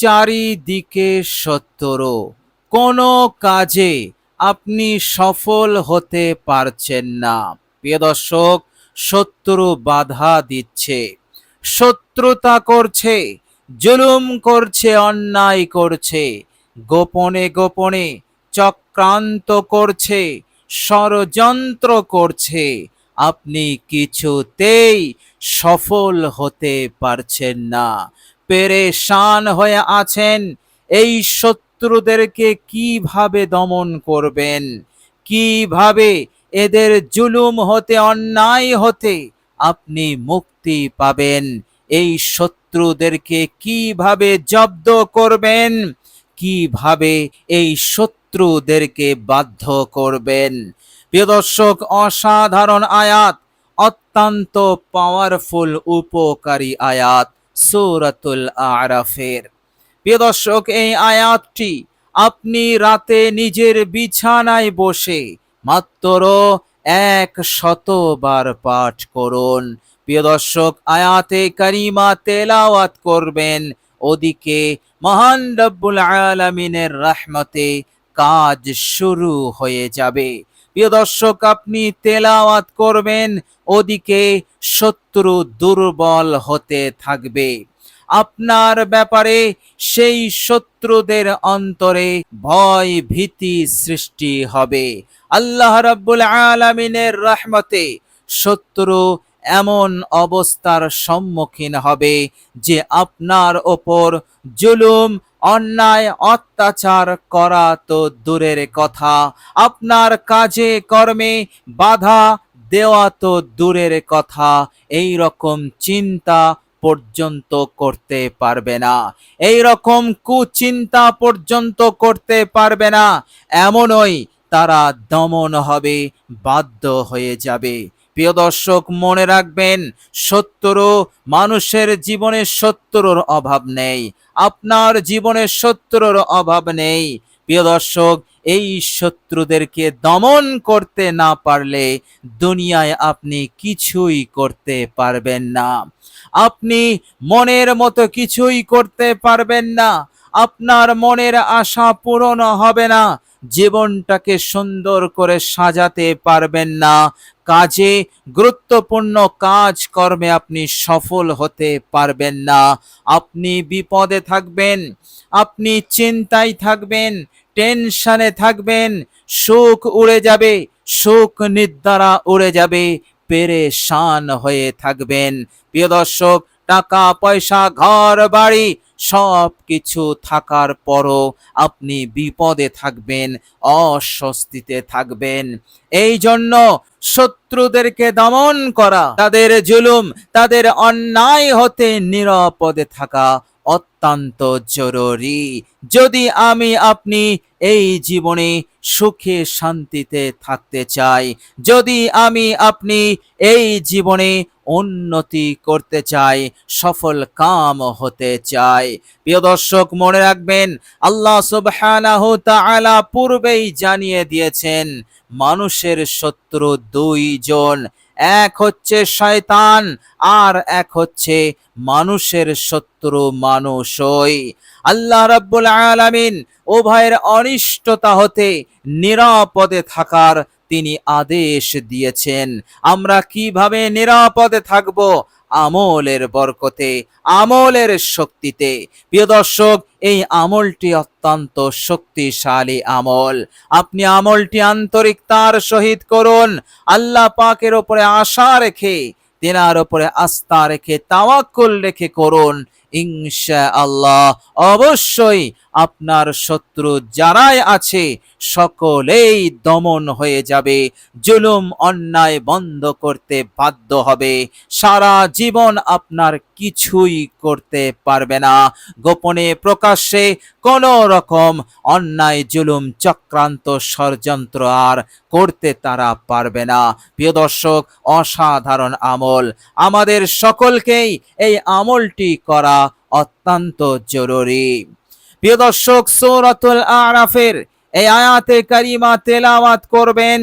চারিদিকে শত্রু, কোনো কাজে আপনি সফল হতে পারছেন না। প্রিয় দর্শক, শত্রু বাধা দিচ্ছে, শত্রুতা করছে, জুলুম করছে, অন্যায় করছে, গোপনে গোপনে চক্রান্ত করছে, ষড়যন্ত্র করছে। আপনি কিছুতেই সফল হতে পারছেন না, পেরেশান হয়ে আছেন। এই শত্রুদেরকে কিভাবে দমন করবেন, কিভাবে এদের জুলুম হতে, অন্যায় হতে আপনি মুক্তি পাবেন, এই শত্রুদেরকে কিভাবে জব্দ করবেন, কিভাবে এই শত্রুদেরকে বাধ্য করবেন। প্রিয় দর্শক, অসাধারণ আয়াত, অত্যন্ত পাওয়ারফুল উপকারী আয়াত সূরাতুল আরাফের। প্রিয় দর্শক, এই আয়াতটি আপনি রাতে নিজের বিছানায় বসে মাত্র 100 বার পাঠ করুন। প্রিয় দর্শক, আয়াতে কারিমা তেলাওয়াত করবেন, ওদিকে মহান রব্বুল আলামিনের রহমতে কাজ শুরু হয়ে যাবে। প্রিয় দর্শক, আপনি তেলাওয়াত করবেন, ওদিকে শত্রু দুর্বল হতে থাকবে। আপনার ব্যাপারে সেই শত্রুদের অন্তরে ভয় ভীতি সৃষ্টি হবে। আল্লাহ রাব্বুল আলামিনের রহমতে শত্রু এমন অবস্থার সম্মুখীন হবে যে আপনার ওপর জুলুম, অন্যায়, অত্যাচার করা তো দূরের কথা, আপনার কাজে কর্মে বাধা দেওয়া তো দূরের কথা, এই রকম চিন্তা পর্যন্ত করতে পারবে না, এই রকম কুচিন্তা পর্যন্ত করতে পারবে না। এমনই তারা দমন হবে, বাধ্য হয়ে যাবে। প্রিয় দর্শক, মনে রাখবেন, শত্রু, মানুষের জীবনে শত্রুর অভাব নেই, আপনার জীবনে শত্রুর অভাব নেই। প্রিয় দর্শক, এই শত্রুদেরকে দমন করতে না পারলে দুনিয়ায় আপনি কিছুই করতে পারবেন না, আপনি মনের মতো কিছুই করতে পারবেন না, আপনার মনের আশা পূরণ হবে না, জীবনটাকে সুন্দর করে সাজাতে পারবেন না, কাজে, গুরুত্বপূর্ণ কাজ কর্মে আপনি সফল হতে পারবেন না। আপনি বিপদে থাকবেন, আপনি চিন্তায় থাকবেন, টেনশনে থাকবেন, সুখ উড়ে যাবে, সুখ নিদ্রা উড়ে যাবে, পেরেশান হয়ে থাকবেন। প্রিয় দর্শক, টাকা পয়সা, ঘর বাড়ি সব কিছু থাকার পরও আপনি বিপদে থাকবেন, অস্বস্তিতে থাকবেন। এই জন্য শত্রুদেরকে দমন করা, তাদের জুলুম, তাদের অন্যায় হতে নিরাপদে থাকা অত্যন্ত জরুরি। যদি আমি আপনি এই জীবনে সুখে শান্তিতে থাকতে চাই, যদি আমি আপনি এই জীবনে উন্নতি করতে চাই, সফল কাম হতে চাই, প্রিয় দর্শক মনে রাখবেন, আল্লাহ সুবহানাহু তাআলা পূর্বেই জানিয়ে দিয়েছেন, মানুষের শত্রু দুইজন, এক হচ্ছে শয়তান, আর এক হচ্ছে মানুষের শত্রু মানুষই। আল্লাহ রাব্বুল আলামিন উভয়ের অনিষ্টতা হতে নিরাপদে থাকার তিনি আদেশ দিয়েছেন। আমরা কিভাবে নিরাপদে থাকব? আমলের বরকতে, আমলের শক্তিতে। প্রিয় দর্শক, এই আমলটি অত্যন্ত শক্তিশালী আমল। আপনি আমলটি আন্তরিকতার সহিত করুন, আল্লাহ পাকের উপরে আশা রেখে, তেনার উপরে আস্থা রেখে, তাওয়াক্কুল রেখে করুন। ইনশাআল্লাহ অবশ্যই আপনার শত্রু যারাই আছে সকলেই দমন হয়ে যাবে, জুলুম অন্যায় বন্ধ করতে বাধ্য হবে, সারা জীবন আপনার কিছুই করতে পারবে না। গোপনে প্রকাশ্যে কোন রকম অন্যায়, জুলুম, চক্রান্ত, ষড়যন্ত্র আর করতে তারা পারবে না। প্রিয় দর্শক, অসাধারণ আমল, আমাদের সকলকেই এই আমলটি করা অত্যন্ত জরুরি। প্রিয় দর্শক, সূরাতুল আরাফের এই আয়াতে কারিমা তেলাওয়াত করবেন।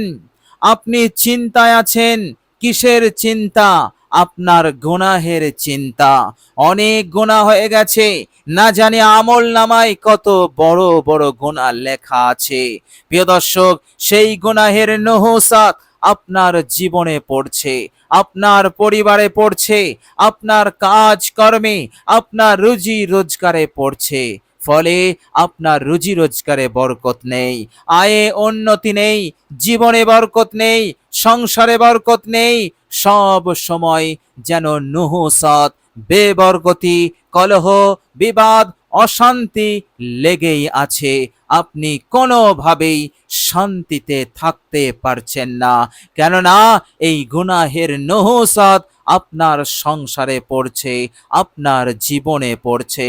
আপনি চিন্তায় আছেন, কিসের চিন্তা? আপনার গুনাহের চিন্তা। অনেক গুনাহ হয়ে গেছে, না জানি আমল নামায় কত বড় বড় গুনাহ লেখা আছে। প্রিয় দর্শক, সেই গুনাহের নহুসাত আপনার জীবনে পড়ছে, আপনার পরিবারে পড়ছে, আপনার কাজ কর্মে, আপনার রুজি রোজগারে পড়ছে। ফলে আপনার রুজি রোজগারে বরকত নেই, আয়ে উন্নতি নেই, জীবনে বরকত নেই, সংসারে বরকত নেই। সব সময় যেন নুহুসাত, বেবরকতি, কলহ, বিবাদ, অশান্তি লেগেই আছে। আপনি কোনোভাবেই শান্তিতে থাকতে পারছেন না, কেননা এই গুনাহের নহুসাত আপনার সংসারে পড়ছে, আপনার জীবনে পড়ছে।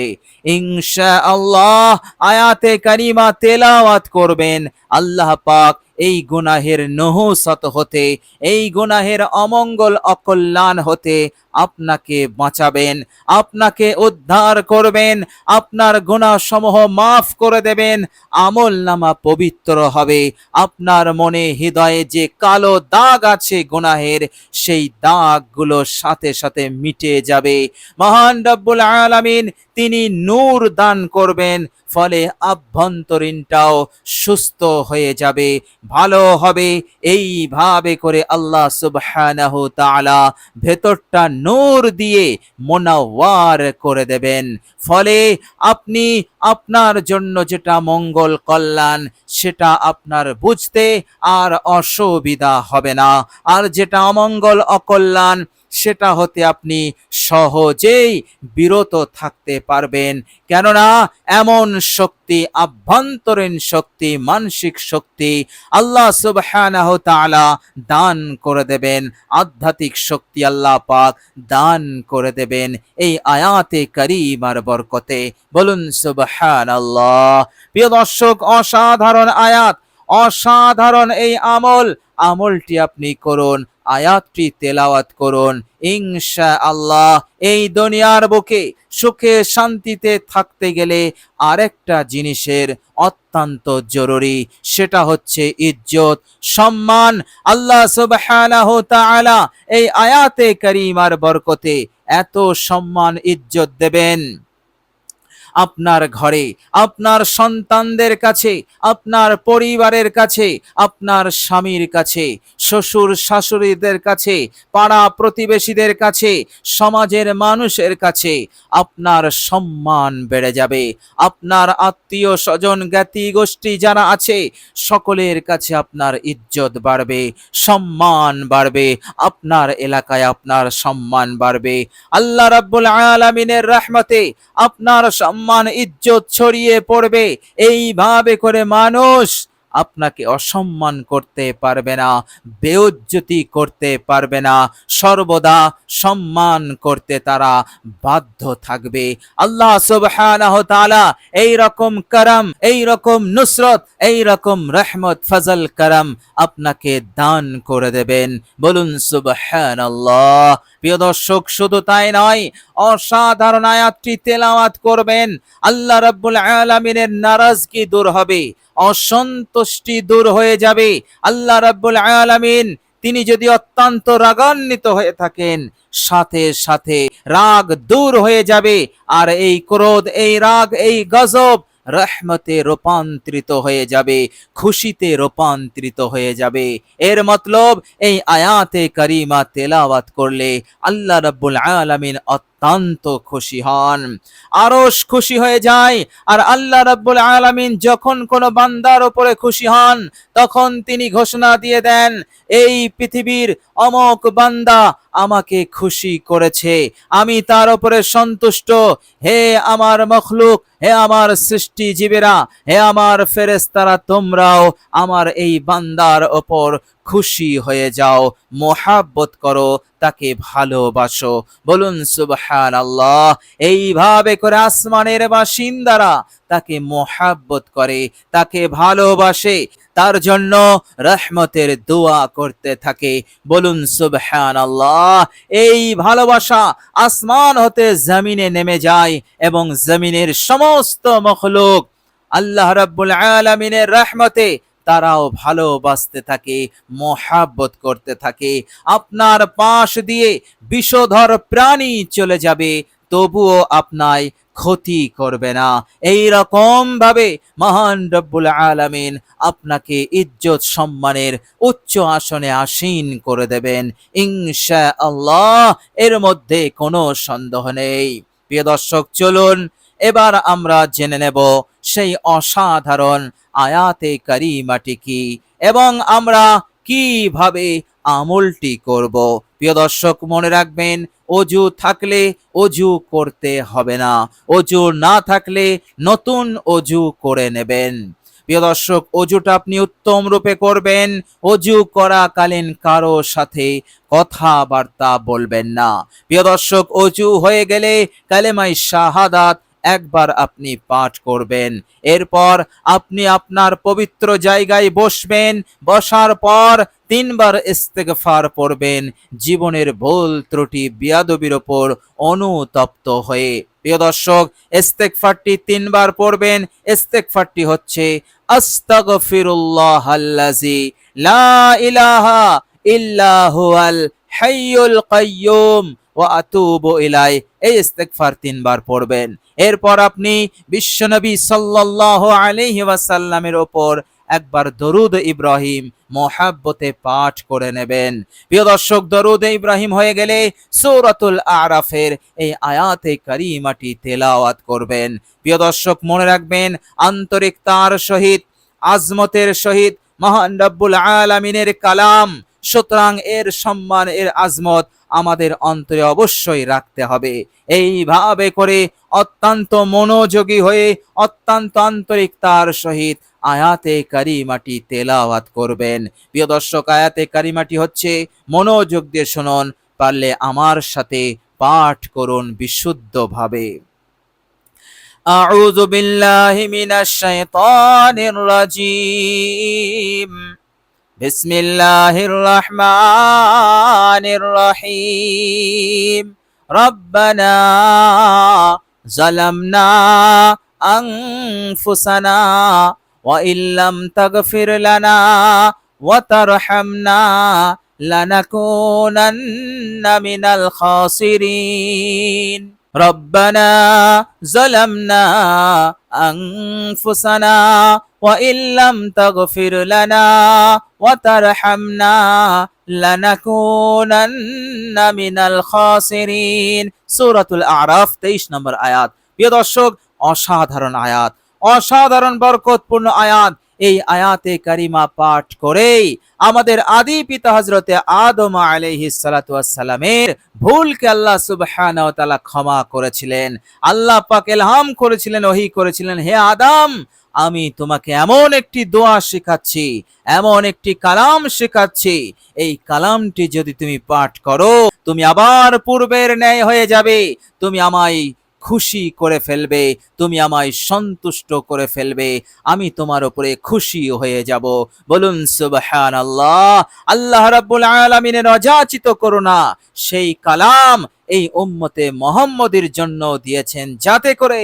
ইনশাআল্লাহ আয়াতে কারিমা তেলাওয়াত করবেন, আল্লাহ পাক এই গুনাহের নহুসত হতে, এই গুনাহের অমঙ্গল অকল্যাণ হতে আপনাকে বাঁচাবেন, আপনাকে উদ্ধার করবেন, আপনার গুনাহ সমূহ মাফ করে দেবেন, আমল নামা পবিত্র হবে। আপনার মনে হৃদয়ে যে কালো দাগ আছে গুনাহের, সেই দাগগুলো সাথে সাথে মিটে যাবে। মহান রব্বুল আলামিন তিনি নূর দান করবেন, ফলে আভ্যন্তরীণটাও সুস্থ হয়ে যাবে, ভালো হবে। এইভাবে করে আল্লাহ সুবহানাহু তাআলা ভেতরটা নূর দিয়ে মোনাওয়ার করে দেবেন। ফলে আপনি আপনার জন্য যেটা মঙ্গল কল্যাণ, সেটা আপনার বুঝতে আর অসুবিধা হবে না, আর যেটা অমঙ্গল অকল্যাণ, সেটা হতে আপনি সহজেই বিরত থাকতে পারবেন। কেননা এমন শক্তি, আভ্যন্তরীণ শক্তি, মানসিক শক্তি আল্লাহ সুবহানাহু তাআলা দান করে দেবেন, আধ্যাত্মিক শক্তি আল্লাহ পাক দান করে দেবেন এই আয়াতে কারিমার বরকতে। বলুন সুবহানাল্লাহ। প্রিয় দর্শক, অসাধারণ আয়াত, অসাধারণ এই আমলটি আপনি করুন, আয়াতটি তেলাওয়াত করুন। ইনশাআল্লাহ এই দুনিয়ার বুকে সুখে শান্তিতে থাকতে গেলে আরেকটা জিনিসের অত্যন্ত জরুরি, সেটা হচ্ছে ইজ্জত, সম্মান। আল্লাহ সুবহানাহু তাআলা এই আয়াতে কারিমার বরকতে এত সম্মান ইজ্জত দেবেন আপনার ঘরে, আপনার সন্তানদের কাছে, আপনার পরিবারের কাছে, আপনার স্বামীর কাছে, শ্বশুর শাশুড়িদের কাছে, পাড়া প্রতিবেশীদের কাছে, সমাজের মানুষের কাছে আপনার সম্মান বেড়ে যাবে। আপনার আত্মীয় স্বজন জ্ঞাতি গোষ্ঠী যারা আছে, সকলের কাছে আপনার ইজ্জত বাড়বে, সম্মান বাড়বে, আপনার এলাকায় আপনার সম্মান বাড়বে। আল্লাহ রাব্বুল আলামিনের রহমতে আপনার সম্মান ইজ্জত ছড়িয়ে পড়বে। এইভাবে করে মানুষ আপনাকে অসম্মান করতে পারবে না, বেইজ্জতি করতে পারবে না, সর্বদা সম্মান করতে তারা বাধ্য থাকবে। আল্লাহ সুবহানাহু তাআলা এই রকম করম, এই রকম নুসরত, এই রকম রহমত, ফজল, করম আপনাকে দান করে দেবেন। বলুন সুবহানাল্লাহ। প্রিয় দর্শক, শুধু তাই নয়, অসাধারণ আয়াতটি তেলাওয়াত করবেন, আল্লাহ রাব্বুল আলামিনের নারাজগি দূর হবে, অসন্তুষ্টি দূর হয়ে যাবে। আল্লাহ রাব্বুল আলামিন তিনি যদি অত্যন্ত রাগান্বিত হয়ে থাকেন, সাথে সাথে রাগ দূর হয়ে যাবে, আর এই ক্রোধ, এই রাগ, এই গজব রহমতে রূপান্তরিত হয়ে যাবে, খুশিতে রূপান্তরিত হয়ে যাবে। এর মতলব এই আয়াতে কারিমা তেলাওয়াত করলে আল্লাহ রাব্বুল আলামিন অত্যন্ত খুশি হন, আরশ খুশি হয়ে যায়। আর আল্লাহ রাব্বুল আলামিন যখন কোনো বান্দার উপরে খুশি হন, তখন তিনি ঘোষণা দিয়ে দেন, এই পৃথিবীর অমুক বান্দা আমাকে খুশি করেছে, আমি তার উপরে সন্তুষ্ট। হে আমার মখলুক, হে আমার সৃষ্টি জীবেরা, হে আমার ফেরেশতারা, তোমরাও আমার এই বান্দার ওপর খুশি হয়ে যাও, মোহাব্বত করো, তাকে ভালোবাসো। বলুন সুবহানাল্লাহ। এইভাবে করে আসমানের বাসিন্দারা তাকে মোহাব্বত করে, তাকে ভালোবাসে, তার জন্য রহমতের দোয়া করতে থাকে। বলুন সুবহানাল্লাহ। এই ভালোবাসা আসমান হতে জমিনে নেমে যায় এবং জমিনের সমস্ত মখলুক আল্লাহ রাব্বুল আলামিনের রহমতে তারাও ভালোবাসতে থাকে, মহাব্বত করতে থাকে। আপনার পাশ দিয়ে বিষধর প্রাণী চলে যাবে, তবুও আপনায় ক্ষতি করবে না। এই রকম ভাবে মহান রব্বুল আলামিন আপনাকে ইজ্জত সম্মানের উচ্চ আসনে আসীন করে দেবেন ইনশাআল্লাহ, এর মধ্যে কোনো সন্দেহ নেই। প্রিয় দর্শক, চলুন এবার আমরা জেনে নেব সেই অসাধারণ আয়াতে কারিমাটি কি এবং আমরা কিভাবে আমলটি করব। প্রিয় দর্শক, মনে রাখবেন, অজু থাকলে অজু করতে হবে না, অজু না থাকলে নতুন অজু করে নেবেন। প্রিয় দর্শক, অজুটা আপনি উত্তম রূপে করবেন। অজু করাকালীন কারো সাথে কথাবার্তা বলবেন না। প্রিয় দর্শক, অজু হয়ে গেলে কালেমায়ে শাহাদাত একবার আপনি পাঠ করবেন। এরপর আপনি আপনার পবিত্র জায়গায় বসবেন। বসার পর 3 বার ইস্তেগফার পড়বেন, জীবনের ভুল ত্রুটি বিয়াদবির ওপর অনুতপ্ত হয়ে। প্রিয় দর্শক, ইস্তেগফারটি 3 বার পড়বেন। ইস্তেগফারটি হচ্ছে আস্তাগফিরুল্লাহাল্লাযী লা ইলাহা ইল্লা হুয়াল হাইয়ুল কাইয়্যুম ওয়া আতুবু ইলাই। এই ইস্তেগফার 3 বার পড়বেন। এরপর আপনি বিশ্বনবী সাল্লাল্লাহু আলাইহি ওয়াসাল্লামের ওপর একবার দরুদ ইব্রাহিম মহাব্বতে পাঠ করে নেবেন। প্রিয় দর্শক, দরুদ ইব্রাহিম হয়ে গেলে সূরাতুল আরাফের এই আয়াতে কারিমাটি তেলাওয়াত করবেন। প্রিয় দর্শক, মনে রাখবেন, আন্তরিকতার সহিত, আজমতের সহিত মহান রব্বুল আলামিনের কালাম, সুতরাং এর সম্মান, এর আজমত আমাদের অন্তরে অবশ্যই রাখতে হবে। এইভাবে করে অত্যন্ত মনোযোগী হয়ে, অত্যন্ত আন্তরিকতার সহিত আয়াতে কারিমাটি তেলাওয়াত করবেন। প্রিয় দর্শক, আয়াতে কারিমাটি হচ্ছে, মনোযোগ দিয়ে শুনুন, পারলে আমার সাথে পাঠ করুন বিশুদ্ধভাবে। আউযু বিল্লাহি মিনাশ শাইতানির রাজীম। বিসমিল্লাহির রহমানির রহিম। রব্বানা যালামনা আনফুসানা ওয়া ইল্লাম তাগফির লানা ওয়া তারহামনা লানাকুনান্না মিনাল খাসিরিন। রব্বানা যালামনা আনফুসানা ওয়া ইল্লাম তাগফির লানা ওয়া তারহামনা লানাকুনান্না মিনাল খাসিরিন। সূরাতুল আরাফ 23 নম্বর আয়াত। প্রিয় দর্শক, অসাধারণ আয়াত, অসাধারণ বরকতপূর্ণ আয়াত। এই আয়াতে কারিমা পাঠ করেই আমাদের আদি পিতা হযরতে আদম আলাইহিস সালাতু ওয়াস সালামের ভুলকে আল্লাহ সুবহানাহু ওয়া তাআলা ক্ষমা করেছিলেন। আল্লাহ পাক ইলহাম করেছিলেন, ওহী করেছিলেন, হে আদম, আমি তোমাকে এমন একটি দোয়া শেখাচ্ছি, এমন একটি কালাম শেখাচ্ছি, এই কালামটি যদি তুমি পাঠ করো, তুমি আবার পূর্বের ন্যায় হয়ে যাবে, তুমি আমায় খুশি করে ফেলবে, তুমি আমায় সন্তুষ্ট করে ফেলবে, আমি তোমার উপরে খুশি হয়ে যাব। বলুন সুবহানাল্লাহ। আল্লাহ রাব্বুল আলামিনের অযাচিত করুণা, সেই কালাম এই উম্মতে মুহাম্মদীর জন্য দিয়েছেন, যাতে করে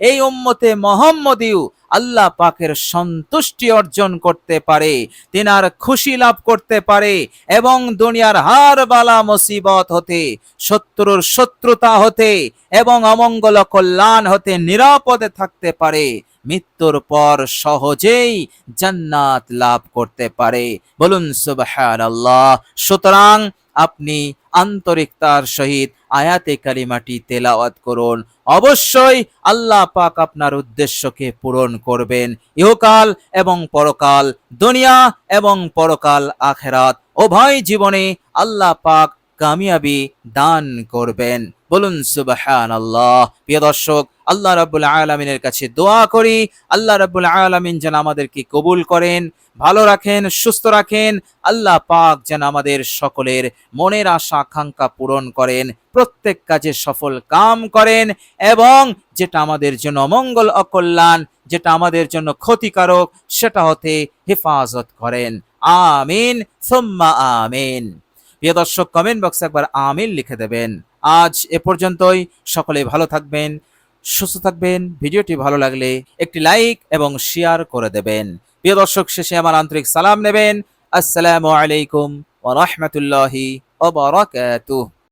এই উম্মতে মুহাম্মদীও আল্লাহ পাকের সন্তুষ্টি অর্জন করতে পারে, তিনার খুশি লাভ করতে পারে এবং দুনিয়ার হার বালা মুসিবত হতে, শত্রুর শত্রুতা হতে এবং অমঙ্গল কল্যাণ হতে নিরাপদে থাকতে পারে, মৃত্যুর পর সহজেই জান্নাত লাভ করতে পারে। বলুন সুবহানাল্লাহ। সুতরাং আপনি আন্তরিকতার সহিত আয়াতে কারিমাটি তেলাওয়াত করুন। অবশ্যই আল্লাহ পাক আপনার উদ্দেশ্যকে পূরণ করবেন। ইহকাল এবং পরকাল, দুনিয়া এবং পরকাল আখিরাত উভয় জীবনে আল্লাহ পাক কামিয়াবি দান করবেন। বলুন সুবহানাল্লাহ। প্রিয় দর্শক, আল্লাহ রাব্বুল আলামিনের কাছে দোয়া করি, আল্লাহ রাব্বুল আলামিন যেন আমাদেরকে কবুল করেন, ভালো রাখেন, সুস্থ রাখেন। আল্লাহ পাক যেন আমাদের সকলের মনের আশা আকাঙ্ক্ষা পূরণ করেন, প্রত্যেক কাজে সফল কাম করেন এবং যেটা আমাদের জন্য অমঙ্গল অকল্যাণ, যেটা আমাদের জন্য ক্ষতিকারক, সেটা হতে হেফাজত করেন। আমিন সুম্মা আমিন। প্রিয় দর্শক, কমেন্ট বক্সে একবার আমিন লিখে দেবেন। আজ এ পর্যন্তই। সকলে ভালো থাকবেন, সুস্থ থাকবেন। ভিডিওটি ভালো লাগলে একটি লাইক এবং শেয়ার করে দেবেন। প্রিয় দর্শক, শেষে আমার আন্তরিক সালাম নেবেন। আসসালামু আলাইকুম ওয়া রাহমাতুল্লাহি ওয়া বারাকাতুহু।